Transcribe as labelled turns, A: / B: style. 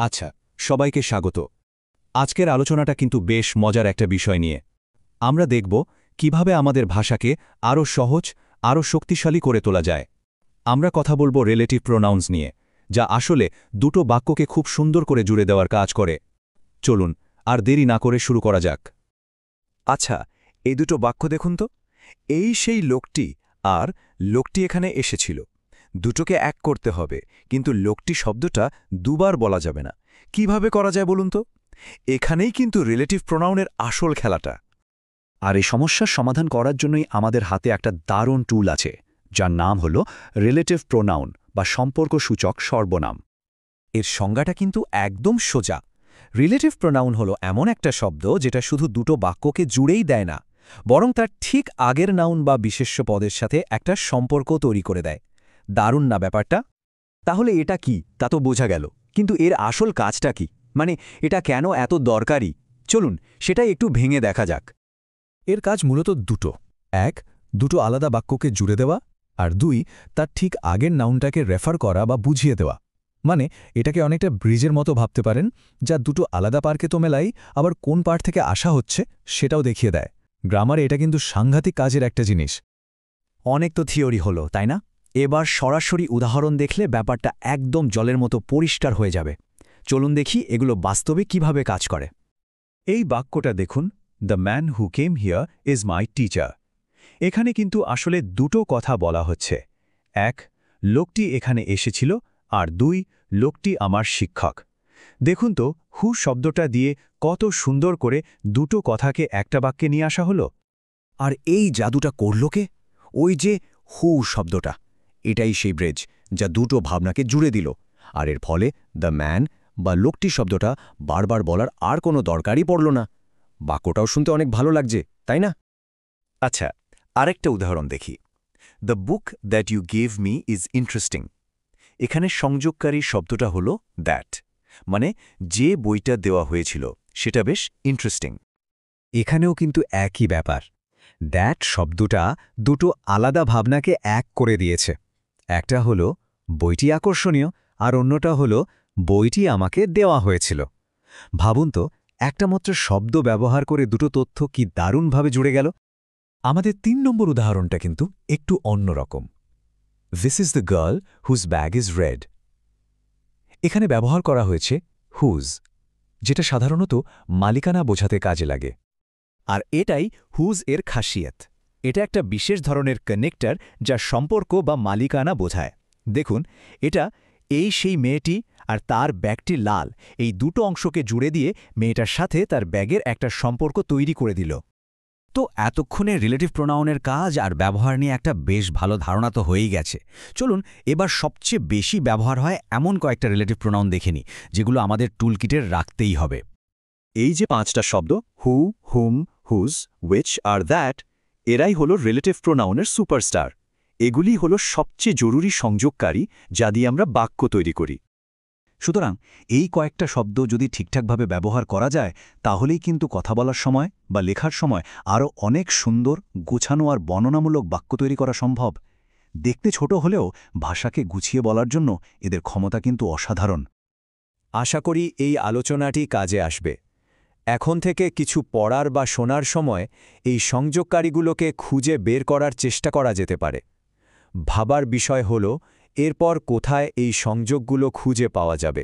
A: আচ্ছা, সবাইকে স্বাগত। আজকের আলোচনাটা কিন্তু বেশ মজার একটা বিষয় নিয়ে। আমরা দেখব কিভাবে আমাদের ভাষাকে আরও সহজ, আরও শক্তিশালী করে তোলা যায়। আমরা কথা বলবো রিলেটিভ প্রোনাউন্স নিয়ে, যা আসলে দুটো বাক্যকে খুব সুন্দর করে জুড়ে দেওয়ার কাজ করে। চলুন, আর দেরি না করে শুরু করা যাক।
B: আচ্ছা, এই দুটো বাক্য দেখুন তো। এই সেই লোকটি আর লোকটি এখানে এসেছিল। দুটোকে এক করতে হবে, কিন্তু লোকটি শব্দটা দুবার বলা যাবে না। কিভাবে করা যায় বলুন তো? এখানেই কিন্তু রিলেটিভ প্রোনাউনের আসল খেলাটা। আর এই সমস্যার সমাধান করার জন্যই আমাদের হাতে একটা দারুণ টুল আছে, যার নাম হল রিলেটিভ প্রোনাউন বা সম্পর্কসূচক সর্বনাম। এর সংজ্ঞাটা কিন্তু একদম সোজা। রিলেটিভ প্রোনাউন হলো এমন একটা শব্দ যেটা শুধু দুটো বাক্যকে জুড়েই দেয় না, বরং তার ঠিক আগের নাউন বা বিশেষ্য পদের সাথে একটা সম্পর্ক তৈরি করে দেয়। দারুণ না ব্যাপারটা? তাহলে এটা কি তা তো বোঝা গেল, কিন্তু এর আসল কাজটা কি? মানে এটা কেন এত দরকারি? চলুন সেটাই একটু ভেঙে দেখা যাক।
A: এর কাজ মূলত দুটো। এক, দুটো আলাদা বাক্যকে জুড়ে দেওয়া, আর দুই, তার ঠিক আগের নাউনটাকে রেফার করা বা বুঝিয়ে দেওয়া। মানে এটাকে অনেকটা ব্রিজের মতো ভাবতে পারেন, যা দুটো আলাদা পার্কে তো মেলাই, আবার কোন পার্ট থেকে আসা হচ্ছে সেটাও দেখিয়ে দেয়। গ্রামারে এটা কিন্তু সাংঘাতিক কাজের একটা জিনিস।
B: অনেক তো থিওরি হলো, তাই না? এবার সরাসরি উদাহরণ দেখলে ব্যাপারটা একদম জলের মতো পরিষ্কার হয়ে যাবে। চলুন দেখি এগুলো বাস্তবে কিভাবে কাজ করে।
A: এই বাক্যটা দেখুন, the man who came here is my teacher. এখানে কিন্তু আসলে দুটো কথা বলা হচ্ছে। এক, লোকটি এখানে এসেছিল, আর দুই, লোকটি আমার শিক্ষক। দেখুন তো, হু শব্দটা দিয়ে কত সুন্দর করে দুটো কথাকে একটা বাক্যে নিয়ে আসা হলো।
B: আর এই জাদুটা করল কে? ওই যে হু শব্দটা। এটাই সেই ব্রিজ যা দুটো ভাবনাকে জুড়ে দিল। আর এর ফলে দ্য ম্যান বা লোকটি শব্দটা বারবার বলার আর কোনো দরকারই পড়ল না। বাক্যটাও শুনতে অনেক ভালো লাগছে, তাই না? আচ্ছা, আরেকটা উদাহরণ দেখি। The book that you gave me is interesting. এখানে সংযোগকারী শব্দটা হল দ্যাট, মানে যে বইটা দেওয়া হয়েছিল সেটা বেশ ইন্টারেস্টিং।
C: এখানেও কিন্তু একই ব্যাপার। দ্যাট শব্দটা দুটো আলাদা ভাবনাকে এক করে দিয়েছে। একটা হলো বইটি আকর্ষণীয়, আর অন্যটা হলো বইটি আমাকে দেওয়া হয়েছিল। ভাবুন তো, একটা মাত্র শব্দ ব্যবহার করে দুটো তথ্য কি দারুণভাবে জুড়ে গেল।
A: আমাদের ৩ নম্বর উদাহরণটা কিন্তু একটু অন্যরকম। This is the girl whose bag is red. এখানে ব্যবহার করা হয়েছে হুজ, যেটা সাধারণত মালিকানা বোঝাতে কাজে লাগে।
B: আর এটাই হুজ এর খাসিয়ত। এটা একটা বিশেষ ধরনের কানেক্টর যা সম্পর্ক বা মালিকানা বোঝায়। দেখুন, এটা এই সেই মেয়েটি আর তার ব্যাগটি লাল, এই দুটো অংশকে জুড়ে দিয়ে মেয়েটার সাথে তার ব্যাগের একটা সম্পর্ক তৈরি করে দিল। তো এতক্ষণে রিলেটিভ প্রোনাউনের কাজ আর ব্যবহার নিয়ে একটা বেশ ভালো ধারণা তো হয়েই গেছে। চলুন এবার সবচেয়ে বেশি ব্যবহার হয় এমন কয়েকটা রিলেটিভ প্রোনাউন দেখে নিই, যেগুলো আমাদের টুলকিটের রাখতেই হবে।
A: এই যে 5টা শব্দ, হু, হুম, হুজ, উইচ আর দ্যাট, এরাই হলো রিলেটিভ প্রোনাউনের সুপারস্টার। এগুলি হলো সবচেয়ে জরুরি সংযোগকারী, যা দিয়ে আমরা বাক্য তৈরি করি। সুতরাং এই কয়েকটা শব্দ যদি ঠিকঠাকভাবে ব্যবহার করা যায়, তাহলেই কিন্তু কথা বলার সময় বা লেখার সময় আরও অনেক সুন্দর, গোছানো আর বর্ণনামূলক বাক্য তৈরি করা সম্ভব। দেখতে ছোট হলেও ভাষাকে গুছিয়ে বলার জন্য এদের ক্ষমতা কিন্তু অসাধারণ।
B: আশা করি এই আলোচনাটি কাজে আসবে। এখন থেকে কিছু পড়ার বা শোনার সময় এই সংযোগকারীগুলোকে খুঁজে বের করার চেষ্টা করা যেতে পারে। ভাবার বিষয় হল, এরপর কোথায় এই সংযোগগুলো খুঁজে পাওয়া যাবে।